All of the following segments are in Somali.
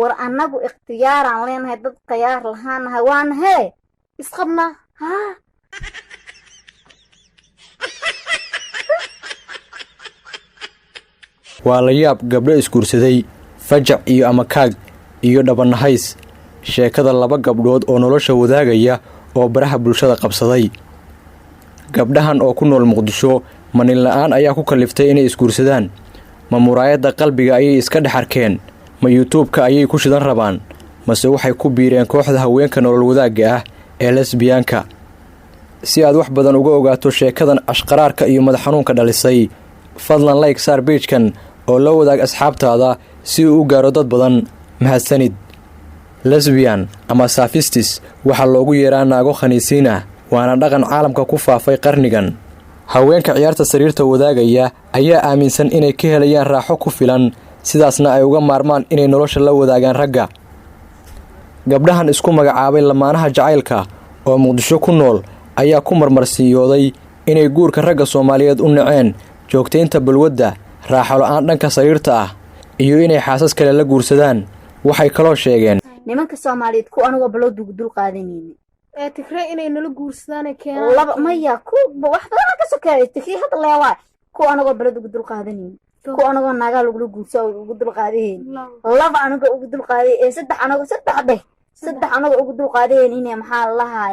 war anagu ikhtiyaaran leenahay dad khiyaar lahaanahay waan hee isqabna ha waa la yaab gabdho isguursaday fajac iyo amakaag iyo dhabanahays sheekada laba gabdhood oo nolosha wadaagaya oo baraha bulshada qabsaday gabdhahan oo ku nool Muqdisho manin la'aan ayaa ku kaliftay inay isguursadaan ma muraayada qalbiga ayay iska dhaxarkeen ma YouTube-ka ayay ku shidan rabaan mase waxay ku biireen kooxda haweenka nolol wadaaga ah ee lesbianka si aad wax badan uga ogaato sheekadan ashqaraarka iyo madax xanuunka dhalisay fadlan like saar page-kan oo la wadaag asxaabtaada si uu u gaaro dad badan mahadsanid lesbian ama safistis waxa loogu yeeraa naago khaniisiin ah waana dhaqan caalamka ku faafay qarnigan haweenka ciyaarta sariirta wadaagaya ayaa aaminsan inay ka helayaan raaxo ku filan sidaasna ay uga maarmaan inay nolosha la wadaagaan ragga gabdhahan isku magacaabay lamaanaha jacaylka oo Muqdisho ku nool ayaa ku marmarsiyooday inay guurka ragga Soomaaliyeed u naceen joogteynta balwadda raaxo la'aan dhanka sariirta ah iyo inay xaasas kale la guursadaan waxay kaloo sheegeen nimanka Soomaaliyeed ku anagu balwadu dul qaadanayeen tikray inay nala guursadaan keenan laba maya ku wax badan ka sokeeyay tikray hada leeyahay ku anagu balwadu dul qaadanayeen ku anagu naga lagu guurso ugu dul qaadeen laba anagu ugu dul qaaday saddex anagu ugu dul qaadeen inay maxaa lahaa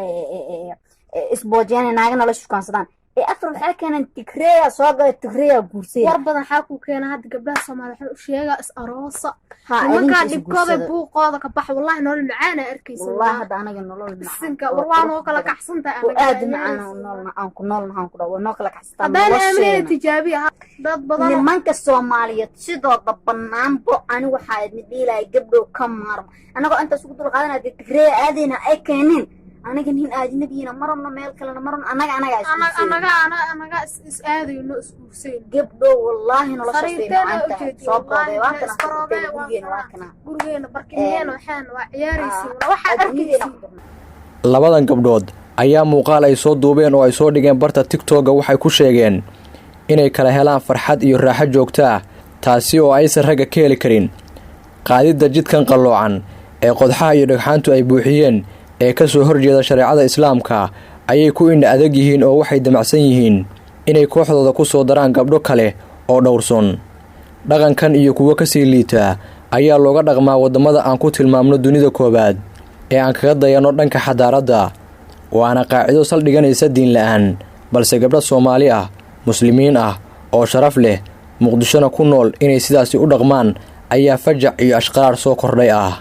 isboojeen naga nolosha shukaansadaan afar waxa keenan tikray soo galay tikray guursay war badan waxa ku keenan hadda gabdhaha Soomaaliyeed u sheega is aroosa nimanka dibkooda buuqooda ka bax wallahi nolol macaan arkaysa wallahi hada anaga nolol sinka warwaano kala kaxsanta aad macaan nolol aan ku dhaw noo kala kaxsanta hadana amniga tijaabiya dad badan nimanka Soomaaliyeed sidoo dabanaanbo ani waxa ay midilay gabdho ka maar anaga inta isku dul qaadanaa tikray aadina ay keenin anaga nin aadinabiina marna meel kale marna anaga is aadayno iskuusay gabdho wallahi nolosheena soo qaaday waa kana gurigeena barkimeena waxaan waa ciyaaraysi waxa arkaysi labadan gabdhood ayaa muuqaal ay soo duubeen oo ay soo dhigeen barta TikTok waxay ku sheegeen inay kala helaan farxad iyo raaxo joogto ah taasi oo aysan ragga ka heli karin qaadida jidkan qaloocan ee qodxaha iyo dhagxaantu ay buuxiyeen ee ka soo horjeeda shariicada islaamka ayay ku indha adag yihiin oo waxay damacsan yihiin inay kooxdooda ku soo daraan gabdho kale oo dhowrson dhaqankan iyo kuwa ka sii liita ayaa looga dhaqmaa wadamada aan ku tilmaamno dunida koobaad ee aan kaga dayano dhanka xadaaradda waana qaacido saldhiganaysa diin la'aan balse gabdho Soomaali ah muslimiin ah oo sharaf leh Muqdishona ku nool inay sidaasi u dhaqmaan ayaa fajac iyo ashqaraar soo kordhay ah